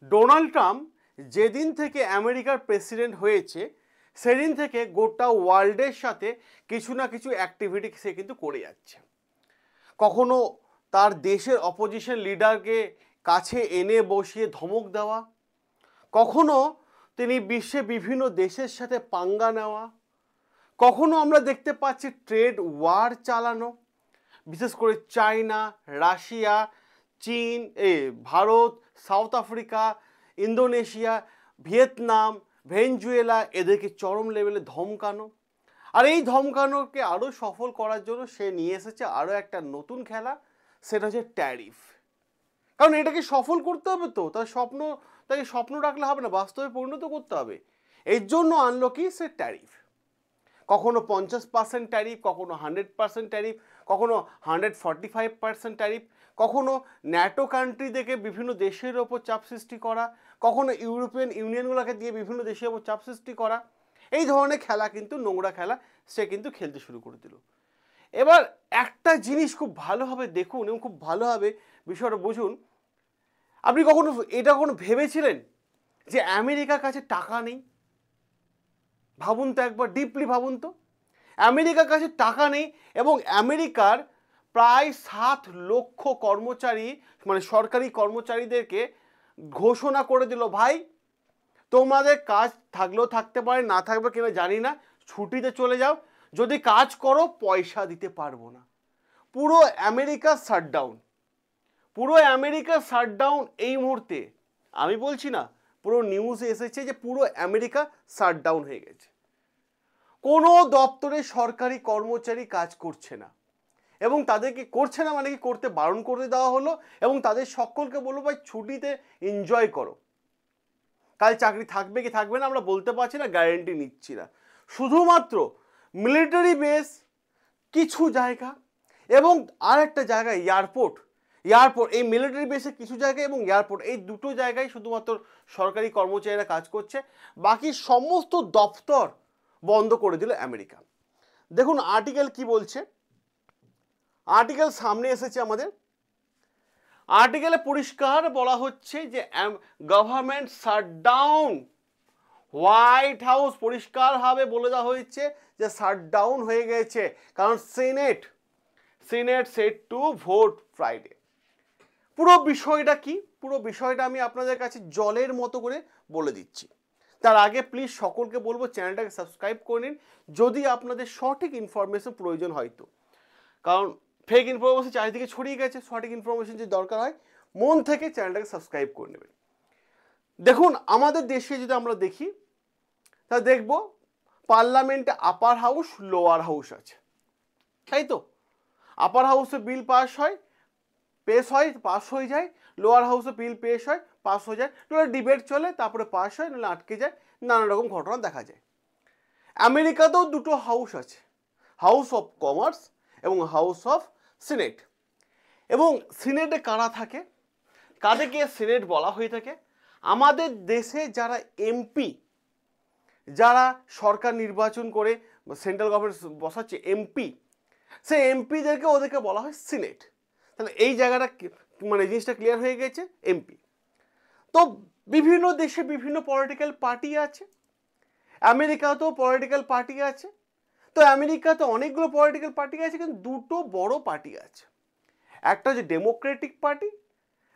Donald Trump যেদিন থেকে আমেরিকার প্রেসিডেন্ট হয়েছে সেদিন থেকে গোটা ওয়ার্ল্ডের সাথে কিছু না কিছু অ্যাক্টিভিটি সে কিন্তু করে যাচ্ছে। কখনো তার দেশের অপোজিশন লিডারকে কাছে এনে বসিয়ে ধমক দেওয়া, কখনো তিনি বিশ্বে বিভিন্ন দেশের সাথে পাঙ্গা নেওয়া, কখনো আমরা দেখতে পাচ্ছি ট্রেড ওয়ার চালানো, বিশেষ করে চায়না, রাশিয়া, চীন, Bharat, south Africa, Indonesia, Vietnam, Venezuela এদেরকে চরম লেভেলে ধমকানো। আর এই ধমকানোকে আরও সফল করার জন্য সে নিয়ে এসেছে আরও একটা নতুন খেলা, সেটা হচ্ছে ট্যারিফ। কারণ এটাকে সফল করতে হবে, তো তাকে স্বপ্ন রাখলে হবে না, বাস্তবে পরিণত করতে হবে। এর জন্য আনলো কি সে ট্যারিফ। কখনো 50% ট্যারিফ, কখনো 100% ট্যারিফ, কখনো 145% ট্যারিফ, কখনো ন্যাটো কান্ট্রিদেরকে বিভিন্ন দেশের ওপর চাপ সৃষ্টি করা, কখনো ইউরোপিয়ান ইউনিয়নগুলোকে দিয়ে বিভিন্ন দেশের ওপর চাপ সৃষ্টি করা। এই ধরনের খেলা কিন্তু নোংরা খেলা সে কিন্তু খেলতে শুরু করে দিল। এবার একটা জিনিস খুব ভালোভাবে দেখুন এবং খুব ভালোভাবে বিষয়টা বুঝুন। আপনি কখনো ভেবেছিলেন যে আমেরিকার কাছে টাকা নেই? ভাবুন তো একবার, ডিপলি ভাবুন তো। আমেরিকার কাছে টাকা নেই এবং আমেরিকার প্রায় 7 লক্ষ কর্মচারী, মানে সরকারি কর্মচারীদেরকে ঘোষণা করে দিল, ভাই তোমাদের কাজ থাকলেও থাকতে পারে, না থাকবে কিনা জানি না, ছুটিতে চলে যাও, যদি কাজ করো পয়সা দিতে পারবো না। পুরো আমেরিকা শাটডাউন, পুরো আমেরিকা শাটডাউন এই মুহূর্তে। আমি বলছি না, পুরো নিউজে এসেছে যে পুরো আমেরিকা শাটডাউন হয়ে গেছে। কোনো দপ্তরে সরকারি কর্মচারী কাজ করছে না এবং তাদেরকে করছে না মানে কি, করতে বারণ করে দেওয়া হলো এবং তাদের সকলকে বলবো ভাই ছুটিতে এনজয় করো। কাল চাকরি থাকবে কি থাকবে না আমরা বলতে পারছি না, গ্যারেন্টি নিচ্ছি না। শুধুমাত্র মিলিটারি বেস, কিছু জায়গা এবং আর একটা জায়গায় এয়ারপোর্ট, এই মিলিটারি বেসে কিছু জায়গায় এবং এয়ারপোর্ট, এই দুটো জায়গায় শুধুমাত্র সরকারি কর্মচারীরা কাজ করছে, বাকি সমস্ত দপ্তর বন্ধ করে দিল আমেরিকা। দেখুন আর্টিকেল কি বলছে, আর্টিকেল সামনে এসেছে আমাদের। আর্টিকেলে পরিষ্কার বলা হচ্ছে যে গভর্নমেন্ট শাটডাউন। হোয়াইট হাউস পরিষ্কারভাবে বলে দেওয়া হয়েছে যে শাটডাউন হয়ে গেছে, কারণ senate set to vote Friday. পুরো বিষয়টা কি, পুরো বিষয়টা আমি আপনাদের কাছে জলের মতো করে বলে দিচ্ছি। তার আগে প্লিজ সকলকে বলবো চ্যানেলটাকে সাবস্ক্রাইব করে নিন যদি আপনাদের সঠিক ইনফরমেশন প্রয়োজন হয় তো, কারণ ফেক ইনফরমেশন চারিদিকে ছড়িয়ে গেছে। সঠিক ইনফরমেশন যদি দরকার হয় মন থেকে চ্যানেলটাকে সাবস্ক্রাইব করে নেবেন। দেখুন আমাদের দেশে যদি আমরা দেখি তা দেখব পার্লামেন্টে আপার হাউস, লোয়ার হাউস আছে, তাই তো? আপার হাউসে বিল পাস হয়ে যায়, লোয়ার হাউসে বিল পাস হয়ে যায়, নইলে ডিবেট চলে, তারপরে পাস হয়, নইলে আটকে যায়, নানা রকম ঘটনা দেখা যায়। আমেরিকাতেও দুটো হাউস আছে, হাউস অফ কমার্স এবং হাউস অফ সিনেট। এবং সিনেটে কারা থাকে, কাদেরকে সিনেট বলা হয়ে থাকে? আমাদের দেশে যারা এমপি, যারা সরকার নির্বাচন করে সেন্ট্রাল গভর্নমেন্ট বসাচ্ছে এমপি, সেই এমপিদেরকে ওদেরকে বলা হয় সিনেট। তাহলে এই জায়গাটা মানে জিনিসটা ক্লিয়ার হয়ে গেছে। এমপি তো বিভিন্ন দেশে বিভিন্ন পলিটিক্যাল পার্টি আছে, আমেরিকাতেও পলিটিক্যাল পার্টি আছে। তো আমেরিকাতে অনেকগুলো পলিটিক্যাল পার্টি আছে, কিন্তু দুটো বড় পার্টি আছে, একটা হচ্ছে ডেমোক্রেটিক পার্টি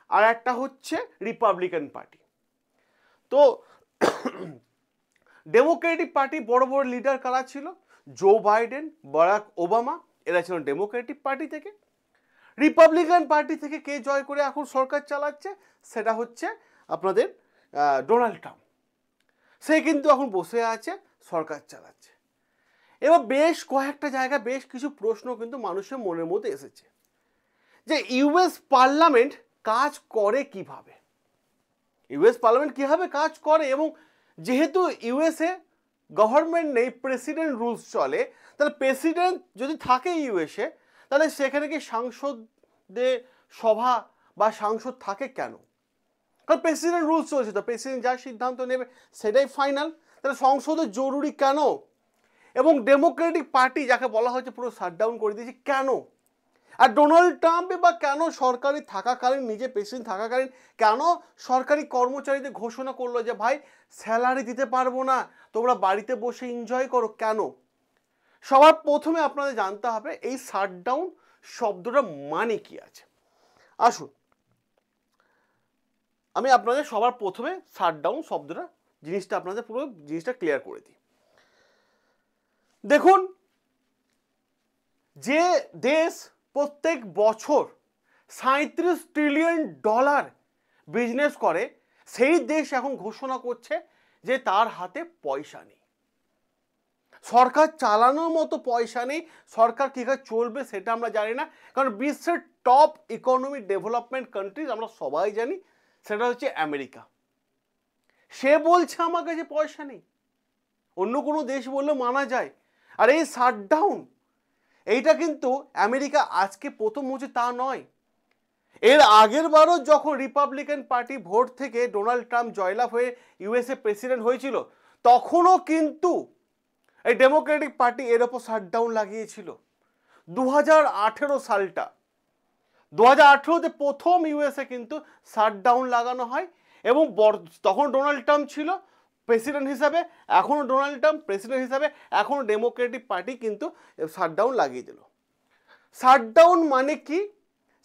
আর একটা হচ্ছে রিপাবলিকান পার্টি। তো ডেমোক্রেটিক পার্টি বড় বড় লিডার কারা ছিল? জো বাইডেন, বারাক ওবামা, এরা ছিল ডেমোক্রেটিক পার্টি থেকে। রিপাবলিকান পার্টি থেকে কে জয় করে এখন সরকার চালাচ্ছে? সেটা হচ্ছে আপনাদের ডোনাল্ড ট্রাম্প। সে কিন্তু এখন বসে আছে, সরকার চালাচ্ছে। এবার বেশ কয়েকটা জায়গায় বেশ কিছু প্রশ্ন কিন্তু মানুষের মনের মধ্যে এসেছে যে ইউএস পার্লামেন্ট কাজ করে কিভাবে, ইউএস পার্লামেন্ট কিভাবে কাজ করে। এবং যেহেতু ইউএসএ গভর্নমেন্ট নেই, প্রেসিডেন্ট রুলস চলে, তাহলে প্রেসিডেন্ট যদি থাকে ইউএসএ, তাহলে সেখানে কি সাংসদদের সভা বা সাংসদ থাকে কেন? কারণ প্রেসিডেন্ট রুলস চলছে, তো প্রেসিডেন্ট যা সিদ্ধান্ত নেবে সেটাই ফাইনাল। তাহলে সংসদের জরুরি কেন? এবং ডেমোক্রেটিক পার্টি যাকে বলা হচ্ছে পুরো শাটডাউন করে দিয়েছে কেন? আর ডোনাল্ড ট্রাম্পে বা কেন সরকারি থাকাকালীন, নিজে প্রেসিডেন্ট থাকাকালীন কেন সরকারি কর্মচারীদের ঘোষণা করলো যে ভাই স্যালারি দিতে পারবো না, তোমরা বাড়িতে বসে এনজয় করো? কেন? সবার প্রথমে আপনাদের জানতে হবে এই শাটডাউন শব্দটা মানে কি আছে। আসুন আমি আপনাদের সবার প্রথমে শাটডাউন শব্দটা জিনিসটা আপনাদের পুরো জিনিসটা ক্লিয়ার করে দিই। দেখুন, যে দেশ প্রত্যেক বছর $37 ট্রিলিয়ন বিজনেস করে, সেই দেশ এখন ঘোষণা করছে যে তার হাতে পয়সা নেই, সরকার চালানোর মতো পয়সা নেই। সরকার কী করে চলবে সেটা আমরা জানি না, কারণ বিশ্বের টপ ইকোনমি ডেভেলপমেন্ট কান্ট্রিজ আমরা সবাই জানি সেটা হচ্ছে আমেরিকা। সে বলছে আমার কাছে পয়সা নেই, অন্য কোনো দেশ বললে মানা যায়। আর এই শাটডাউন এইটা কিন্তু আমেরিকা আজকে প্রথম হচ্ছে তা নয়। এর আগের বারও যখন রিপাবলিকান পার্টি ভোট থেকে ডোনাল্ড ট্রাম্প জয়লাভ হয়ে ইউএসএ প্রেসিডেন্ট হয়েছিল, তখনও কিন্তু এই ডেমোক্রেটিক পার্টি এর ওপর শাটডাউন লাগিয়েছিল। 2018 সালটা, 2018তে প্রথম ইউএসএ কিন্তু শাটডাউন লাগানো হয়, এবং তখন ডোনাল্ড ট্রাম্প ছিল প্রেসিডেন্ট হিসাবে, এখনও ডোনাল্ড ট্রাম্প প্রেসিডেন্ট হিসাবে, এখনও ডেমোক্রেটিক পার্টি কিন্তু শাটডাউন লাগিয়ে দিল। শাটডাউন মানে কি?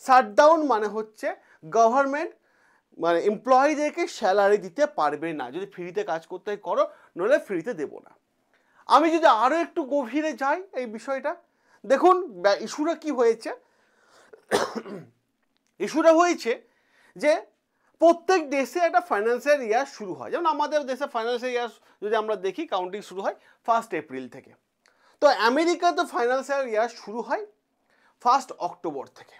শাটডাউন মানে হচ্ছে গভর্নমেন্ট মানে এমপ্লয়িদেরকে স্যালারি দিতে পারবে না, যদি ফ্রিতে কাজ করতে করো, নইলে ফ্রিতে দেবো না। আমি যদি আরও একটু গভীরে যাই এই বিষয়টা, দেখুন ইস্যুটা কি হয়েছে। ইস্যুটা হয়েছে যে প্রত্যেক দেশে একটা ফাইন্যান্সিয়াল ইয়ার শুরু হয়, যেমন আমাদের দেশে ফাইন্যান্সিয়াল ইয়ার যদি আমরা দেখি কাউন্টিং শুরু হয় 1 এপ্রিল থেকে। তো আমেরিকাতে ফাইন্যান্সিয়াল ইয়ার শুরু হয় 1 অক্টোবর থেকে।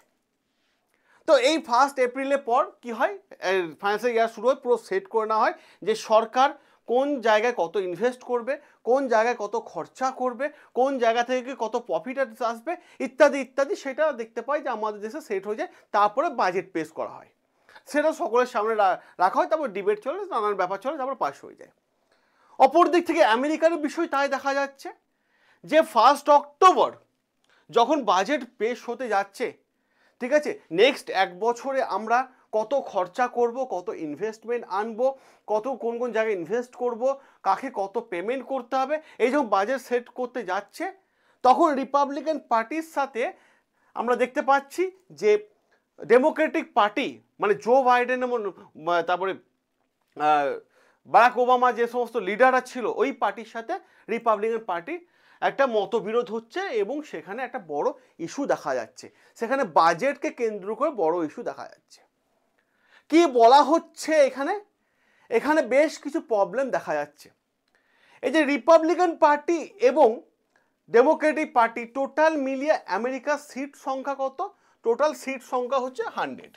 তো এই 1 এপ্রিলের পর কি হয়, ফাইন্যান্সিয়াল ইয়ার শুরু হয়, পুরো সেট করে নেওয়া হয় যে সরকার কোন জায়গায় কত ইনভেস্ট করবে, কোন জায়গায় কত খরচা করবে, কোন জায়গা থেকে কত প্রফিট আসবে, ইত্যাদি ইত্যাদি। সেটা দেখতে পাই যে আমাদের দেশে সেট হয়ে যায়, তারপরে বাজেট পেশ করা হয়, সেটা সকলের সামনে রাখা হয়, তারপর ডিবেট চলে, নানান ব্যাপার চলে, তারপর পাস হয়ে যায়। অপর দিক থেকে আমেরিকার বিষয় তাই দেখা যাচ্ছে যে 1 অক্টোবর যখন বাজেট পেশ হতে যাচ্ছে, ঠিক আছে, নেক্সট 1 বছরে আমরা কত খরচা করব, কত ইনভেস্টমেন্ট আনবো, কত কোন কোন জায়গায় ইনভেস্ট করব, কাকে কত পেমেন্ট করতে হবে, এই যখন বাজেট সেট করতে যাচ্ছে, তখন রিপাবলিকান পার্টির সাথে আমরা দেখতে পাচ্ছি যে ডেমোক্রেটিক পার্টি মানে জো বাইডেন এবং তারপরে বারাক ওবামা যে সমস্ত লিডাররা ছিল, ওই পার্টির সাথে রিপাবলিকান পার্টি একটা মতবিরোধ হচ্ছে, এবং সেখানে একটা বড় ইস্যু দেখা যাচ্ছে, সেখানে বাজেটকে কেন্দ্র করে বড় ইস্যু দেখা যাচ্ছে। কি বলা হচ্ছে এখানে? এখানে বেশ কিছু প্রবলেম দেখা যাচ্ছে। এই যে রিপাবলিকান পার্টি এবং ডেমোক্রেটিক পার্টি টোটাল মিলিয়ে আমেরিকার সিট সংখ্যা কত? টোটাল সিট সংখ্যা হচ্ছে 100,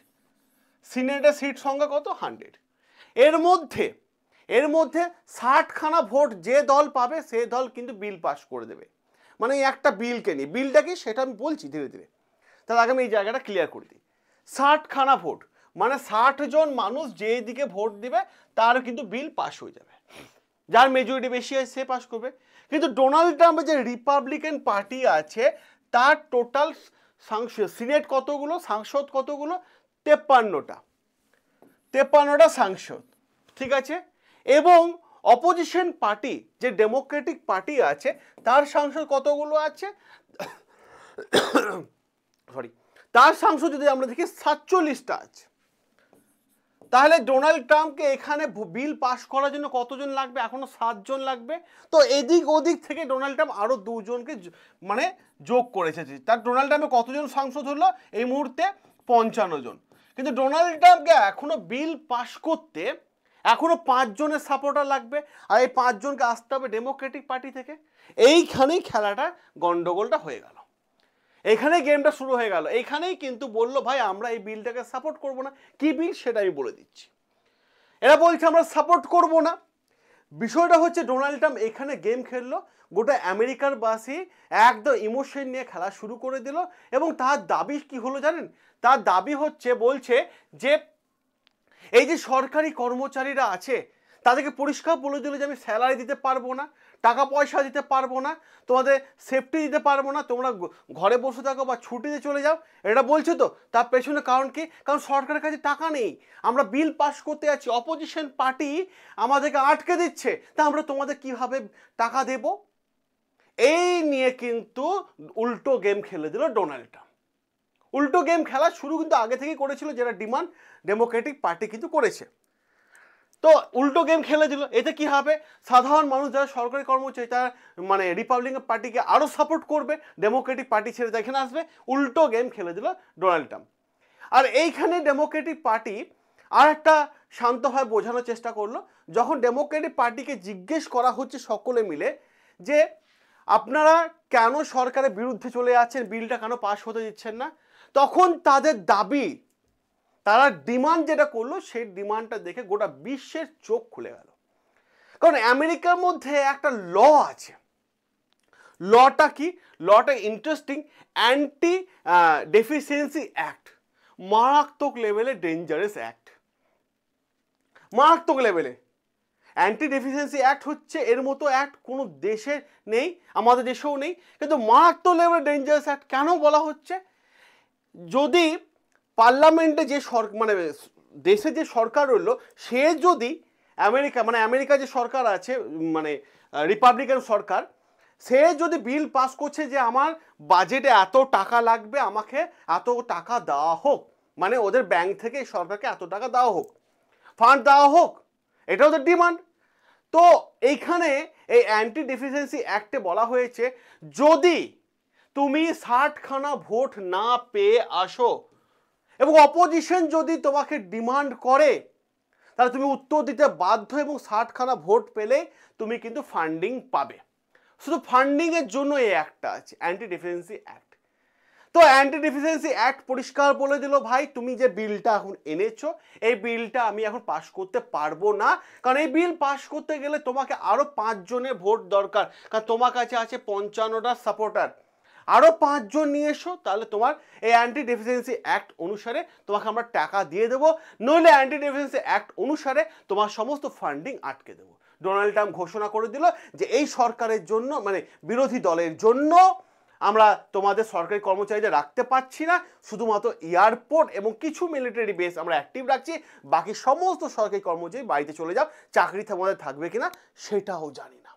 সিনেটের সিট সংখ্যা কত? 100। এর মধ্যে 60খানা ভোট যে দল পাবে সে দল কিন্তু বিল পাস করে দেবে। মানে একটা বিলকে নিয়ে, বিলটা কি সেটা আমি বলছি ধীরে ধীরে, তার আগে আমি এই জায়গাটা ক্লিয়ার করে দিই। 60খানা ভোট মানে 60 জন মানুষ যে দিকে ভোট দিবে তার কিন্তু বিল পাস হয়ে যাবে, যার মেজরিটি বেশি হয় সে পাস করবে। কিন্তু ডোনাল্ড ট্রাম্পের যে রিপাবলিকান পার্টি আছে তার টোটাল সাংসদ, সিনেট কতগুলো, সাংসদ কতগুলো? 53টা সাংসদ, ঠিক আছে। এবং অপোজিশন পার্টি যে ডেমোক্রেটিক পার্টি আছে তার সাংসদ কতগুলো আছে? সরি, তার সাংসদ যদি আমরা দেখি 47টা আছে। তাহলে ডোনাল্ড ট্রাম্পকে এখানে বিল পাস করার জন্য কতজন লাগবে? এখনো 7 জন লাগবে। তো এদিক ওদিক থেকে ডোনাল্ড ট্রাম্প আরো 2 জনকে মানে যোগ করেছে। তার ডোনাল্ড ট্রাম্পের কতজন সাংসদ হলো এই মুহূর্তে? 55 জন। কিন্তু ডোনাল্ড ট্রাম্পকে এখনো বিল পাস করতে এখনো 5 জনের সাপোর্টার লাগবে, আর এই 5 জনকে আসতে হবে ডেমোক্রেটিক পার্টি থেকে। এইখানেই খেলাটা গন্ডগোলটা হয়ে গেল, এখানেই গেমটা শুরু হয়ে গেল। এইখানেই কিন্তু বললো ভাই আমরা এই বিলটাকে সাপোর্ট করব না। কি বিল সেটা আমি বলে দিচ্ছি। এরা বলছে আমরা সাপোর্ট করব না। বিষয়টা হচ্ছে ডোনাল্ড ট্রাম্প এখানে গেম খেললো, গোটা আমেরিকার বাসী একদম ইমোশন নিয়ে খেলা শুরু করে দিল। এবং তার দাবি কি হলো জানেন? তার দাবি হচ্ছে, বলছে যে এই যে সরকারি কর্মচারীরা আছে তাদেরকে পরিষ্কার বলে দিল যে আমি স্যালারি দিতে পারবো না, টাকা পয়সা দিতে পারবো না, তোমাদের সেফটি দিতে পারবো না, তোমরা ঘরে বসে থাকো বা ছুটিতে চলে যাও, এটা বলছে। তো তার পেছনে কারণ কি? কারণ সরকারের কাছে টাকা নেই, আমরা বিল পাস করতে যাচ্ছি, অপোজিশন পার্টি আমাদেরকে আটকে দিচ্ছে, তা আমরা তোমাদের কিভাবে টাকা দেব? এই নিয়ে কিন্তু উল্টো গেম খেলে দিল ডোনাল্ড ট্রাম্প। উল্টো গেম খেলা শুরু কিন্তু আগে থেকেই করেছিল, যেটা ডিমান্ড ডেমোক্রেটিক পার্টি কিন্তু করেছে। তো উল্টো গেম খেলে দিল। এতে কি হবে? সাধারণ মানুষ যারা সরকারি কর্মচারী তারা মানে রিপাবলিকান পার্টিকে আরও সাপোর্ট করবে, ডেমোক্রেটিক পার্টি ছেড়ে এখানে আসবে। উল্টো গেম খেলে দিল ডোনাল্ড ট্রাম্প। আর এইখানে ডেমোক্রেটিক পার্টি আর একটা শান্তভাবে বোঝানোর চেষ্টা করলো, যখন ডেমোক্রেটিক পার্টিকে জিজ্ঞেস করা হচ্ছে সকলে মিলে যে আপনারা কেন সরকারের বিরুদ্ধে চলে যাচ্ছেন, বিলটা কেন পাস হতে দিচ্ছেন না, তখন তাদের দাবি, তারা ডিমান্ড যেটা করলো সেই ডিমান্ডটা দেখে গোটা বিশ্বের চোখ খুলে গেল। কারণ আমেরিকার মধ্যে একটা ল আছে। লটা কি? লটা ইন্টারেস্টিং। অ্যান্টি ডেফিসিয়েন্সি অ্যাক্ট, মারাত্মক লেভেলে ডেঞ্জারাস অ্যাক্ট, মারাত্মক লেভেলে। অ্যান্টি ডেফিসিয়েন্সি অ্যাক্ট হচ্ছে এর মতো অ্যাক্ট কোনো দেশে নেই, আমাদের দেশেও নেই, কিন্তু মারাত্মক লেভেলে ডেঞ্জারাস অ্যাক্ট। কেন বলা হচ্ছে? যদি পার্লামেন্টে যে মানে দেশে যে সরকার রইল, সে যদি আমেরিকা যে সরকার আছে মানে রিপাবলিকান সরকার, সে যদি বিল পাস করছে যে আমার বাজেটে এত টাকা লাগবে, আমাকে এত টাকা দেওয়া হোক, মানে ওদের ব্যাংক থেকে সরকারকে এত টাকা দেওয়া হোক, ফান্ড দেওয়া হোক, এটা ওদের ডিমান্ড। তো এইখানে এই অ্যান্টি ডেফিসিয়েন্সি অ্যাক্টে বলা হয়েছে যদি তুমি 60খানা ভোট না পেয়ে আসো এবং অপোজিশন যদি তোমাকে ডিমান্ড করে, তাহলে তুমি উত্তর দিতে বাধ্য, এবং 60খানা ভোট পেলে তুমি কিন্তু ফান্ডিং পাবে। শুধু ফান্ডিংয়ের জন্য এই অ্যাক্টটা আছে, অ্যান্টি ডেফিসিয়েন্সি অ্যাক্ট। তো অ্যান্টি ডেফিসিয়েন্সি অ্যাক্ট পরিষ্কার বলে দিল, ভাই তুমি যে বিলটা এখন এনেছো, এই বিলটা আমি এখন পাস করতে পারবো না, কারণ এই বিল পাস করতে গেলে তোমাকে আরও 5 জনের ভোট দরকার, কারণ তোমার কাছে আছে 55টা সাপোর্টার, আরও 5 জন নিয়ে এসো, তাহলে তোমার এই অ্যান্টি ডেফিসিয়েন্সি অ্যাক্ট অনুসারে তোমাকে আমরা টাকা দিয়ে দেবো, নইলে অ্যান্টি ডেফিসিয়েন্সি অ্যাক্ট অনুসারে তোমার সমস্ত ফান্ডিং আটকে দেবো। ডোনাল্ড ট্রাম্প ঘোষণা করে দিল যে এই সরকারের জন্য, মানে বিরোধী দলের জন্য আমরা তোমাদের সরকারি কর্মচারীদের রাখতে পারছি না, শুধুমাত্র এয়ারপোর্ট এবং কিছু মিলিটারি বেস আমরা অ্যাক্টিভ রাখছি, বাকি সমস্ত সরকারি কর্মচারী বাড়িতে চলে যাও, চাকরি তোমাদের থাকবে কিনা সেটাও জানি না,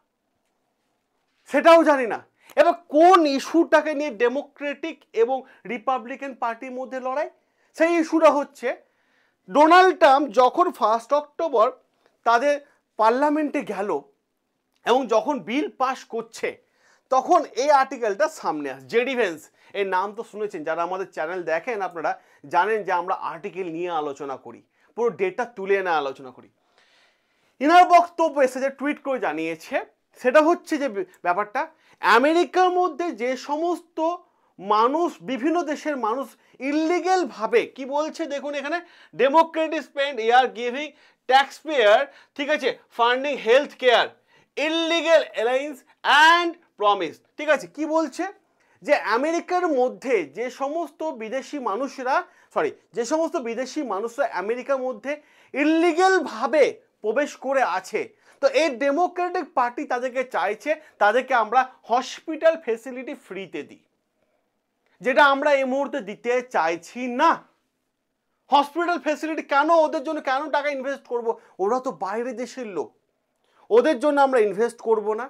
সেটাও জানি না। এবার কোন ইস্যুটাকে নিয়ে ডেমোক্রেটিক এবং রিপাবলিকান পার্টির মধ্যে লড়াই? সেই ইস্যুটা হচ্ছে ডোনাল্ড ট্রাম্প যখন 1 অক্টোবর তাদের পার্লামেন্টে গেল এবং যখন বিল পাস করছে, তখন এই আর্টিকেলটা সামনে আসে। জেডি ভেন্স, এর নাম তো শুনেছেন, যারা আমাদের চ্যানেল দেখেন আপনারা জানেন যে আমরা আর্টিকেল নিয়ে আলোচনা করি, পুরো ডেটা তুলে এনে আলোচনা করি। ইনার বক্তব্য এসে যে টুইট করে জানিয়েছে, সেটা হচ্ছে যে ব্যাপারটা আমেরিকার মধ্যে যে সমস্ত মানুষ, বিভিন্ন দেশের মানুষ ইলিগেল ভাবে, কি বলছে দেখুন এখানে, ডেমোক্রেটিক স্পেন্ড ইয়ার গিভিং ট্যাক্স পেয়ার, ঠিক আছে, funding health care, illegal alliance and promise. ঠিক আছে, কি বলছে যে আমেরিকার মধ্যে যে সমস্ত বিদেশি মানুষরা আমেরিকার মধ্যে ইলিগেল ভাবে প্রবেশ করে আছে, তো এই ডেমোক্রেটিক পার্টি তাদেরকে চাইছে তাদেরকে আমরা হসপিটাল ফেসিলিটি ফ্রিতে দিই, যেটা আমরা এই মুহূর্তে দিতে চাইছি না। হসপিটাল ফেসিলিটি কেন ওদের জন্য, কেন টাকা ইনভেস্ট করব? ওরা তো বাইরের দেশের লোক, ওদের জন্য আমরা ইনভেস্ট করব না।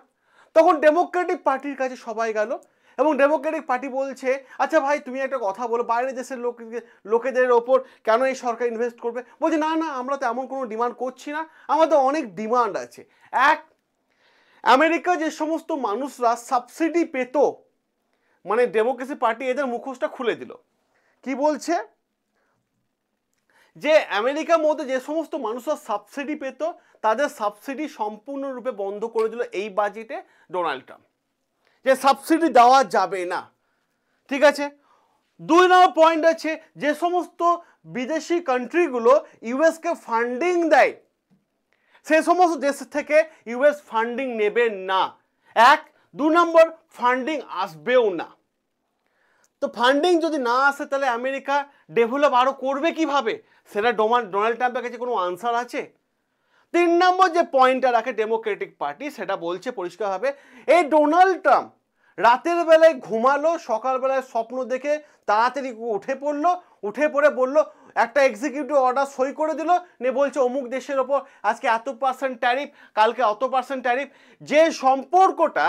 তখন ডেমোক্রেটিক পার্টির কাছে সবাই গেল এবং ডেমোক্রেটিক পার্টি বলছে আচ্ছা ভাই তুমি একটা কথা বলো, বাইরের দেশের লোকেদের ওপর কেন এই সরকার ইনভেস্ট করবে? বলছে না না, আমরা তো এমন কোনো ডিমান্ড করছি না, আমাদের অনেক ডিমান্ড আছে। এক, আমেরিকা যে সমস্ত মানুষরা সাবসিডি পেত, মানে ডেমোক্রেসি পার্টি এদের মুখোশটা খুলে দিল। কি বলছে যে আমেরিকার মধ্যে যে সমস্ত মানুষরা সাবসিডি পেত, তাদের সাবসিডি সম্পূর্ণরূপে বন্ধ করে দিল এই বাজেটে ডোনাল্ড ট্রাম্প, যে সাবসিডি দেওয়া যাবে না। ঠিক আছে, 2 নম্বর পয়েন্ট আছে, যে সমস্ত বিদেশি কান্ট্রিগুলো ইউএসকে ফান্ডিং দেয়, সে সমস্ত দেশ থেকে ইউএস ফান্ডিং নেবে না। 2 নম্বর, ফান্ডিং আসবেও না। তো ফান্ডিং যদি না আসে তাহলে আমেরিকা ডেভেলপ আরও করবে কিভাবে? সেটা ডোনাল্ড ট্রাম্পের কাছে কোনো আনসার আছে? তিন নম্বর যে পয়েন্টটা রাখে ডেমোক্রেটিক পার্টি সেটা বলছে পরিষ্কারভাবে, এই ডোনাল্ড ট্রাম্প রাতের বেলায় ঘুমালো, সকালবেলায় স্বপ্ন দেখে তাড়াতাড়ি উঠে পড়ে বলল একটা এক্সিকিউটিভ অর্ডার সই করে দিল, নিয়ে বলছে অমুক দেশের ওপর আজকে এত% ট্যারিফ, কালকে অত% ট্যারিফ। যে সম্পর্কটা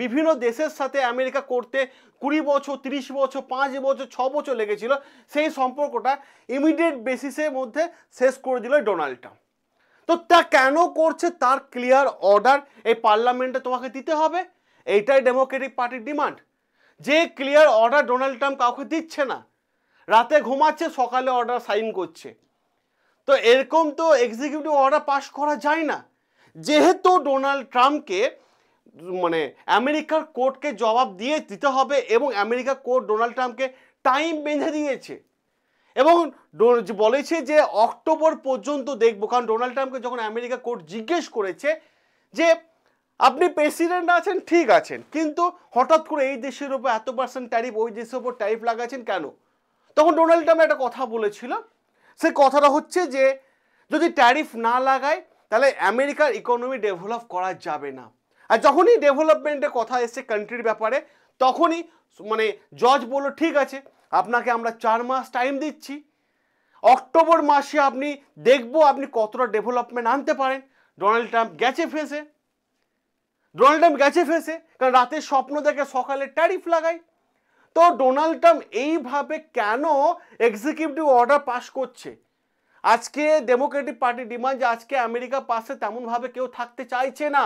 বিভিন্ন দেশের সাথে আমেরিকা করতে 20 বছর, 30 বছর, 5 বছর, 6 বছর লেগেছিল, সেই সম্পর্কটা ইমিডিয়েট বেসিসের মধ্যে শেষ করে দিল ডোনাল্ড ট্রাম্প। তো তা কেন করছে তার ক্লিয়ার অর্ডার এই পার্লামেন্টে তোমাকে দিতে হবে। এইটাই ডেমোক্রেটিক পার্টির ডিমান্ড, যে ক্লিয়ার অর্ডার ডোনাল্ড ট্রাম্প কাউকে দিচ্ছে না, রাতে ঘুমাচ্ছে, সকালে অর্ডার সাইন করছে। তো এরকম তো এক্সিকিউটিভ অর্ডার পাস করা যায় না। যেহেতু ডোনাল্ড ট্রাম্পকে মানে আমেরিকার কোর্টকে জবাব দিতে হবে, এবং আমেরিকার কোর্ট ডোনাল্ড ট্রাম্পকে টাইম বেঁধে দিয়েছে এবং বলেছে যে অক্টোবর পর্যন্ত দেখবো। কারণ ডোনাল্ড ট্রাম্পকে যখন আমেরিকা কোর্ট জিজ্ঞেস করেছে যে আপনি প্রেসিডেন্ট আছেন, ঠিক আছেন, কিন্তু হঠাৎ করে এই দেশের উপর এত% ট্যারিফ, ওই দেশের উপর ট্যারিফ লাগাচ্ছেন কেন, তখন ডোনাল্ড ট্রাম্প একটা কথা বলেছিল। সেই কথাটা হচ্ছে যে যদি ট্যারিফ না লাগায় তাহলে আমেরিকার ইকোনমি ডেভেলপ করা যাবে না। আর যখনই ডেভেলপমেন্টের কথা এসছে কান্ট্রির ব্যাপারে, তখনই মানে জজ বলল ঠিক আছে, আপনাকে আমরা 4 মাস টাইম দিচ্ছি, অক্টোবর মাসে আপনি দেখবো আপনি কতটা ডেভেলপমেন্ট আনতে পারেন। ডোনাল্ড ট্রাম্প গেছে ফেসে, কারণ রাতে স্বপ্ন দেখে সকালে ট্যারিফ লাগায়। তো ডোনাল্ড ট্রাম্প এইভাবে কেন এক্সিকিউটিভ অর্ডার পাস করছে? আজকে ডেমোক্রেটিক পার্টি ডিমান্ড যে আজকে আমেরিকার পাশে তেমনভাবে কেউ থাকতে চাইছে না,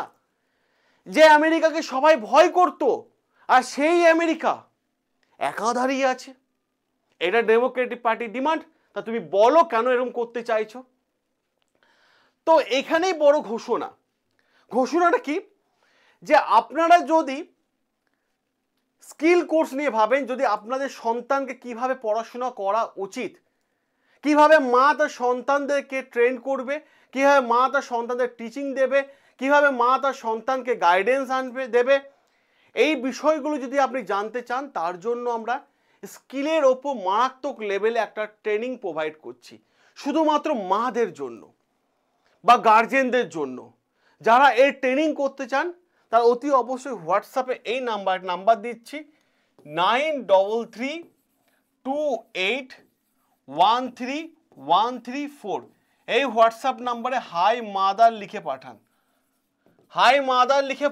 যে আমেরিকাকে সবাই ভয় করত, আর সেই আমেরিকা একা দাঁড়িয়ে আছে। এটা ডেমোক্রেটিক পার্টির ডিমান্ড। তা তুমি বলো কেন এরকম করতে চাইছো? তো এখানেই বড় ঘোষণাটা কি, যে আপনারা যদি স্কিল কোর্স নিয়ে ভাবেন, যদি আপনাদের সন্তানকে কিভাবে পড়াশোনা করা উচিত, কিভাবে মা তার সন্তানদেরকে ট্রেন করবে, কিভাবে মা তার সন্তানদের টিচিং দেবে, কিভাবে মা তার সন্তানকে গাইডেন্স দেবে, এই বিষয়গুলো যদি আপনি জানতে চান, তার জন্য আমরা স্কিলের ওপর মারাত্মক লেভেলে একটা ট্রেনিং প্রোভাইড করছি, শুধুমাত্র মাদের জন্য বা গার্জেনদের জন্য। যারা এই ট্রেনিং করতে চান তারা অতি অবশ্যই হোয়াটসঅ্যাপে এই নাম্বার দিচ্ছি 9322813134। এই হোয়াটসঅ্যাপ নাম্বারে হাই মাদার লিখে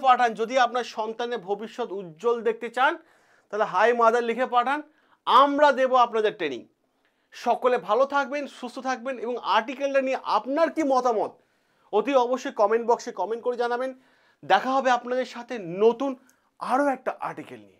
পাঠান। যদি আপনার সন্তানের ভবিষ্যৎ উজ্জ্বল দেখতে চান তাহলে হাই মাদার লিখে পাঠান, আমরা দেব আপনাদের ট্রেনিং। সকলে ভালো থাকবেন, সুস্থ থাকবেন, এবং আর্টিকেলটা নিয়ে আপনার কি মতামত অতি অবশ্যই কমেন্ট বক্সে কমেন্ট করে জানাবেন। দেখা হবে আপনাদের সাথে নতুন আরও একটা আর্টিকেল নিয়ে।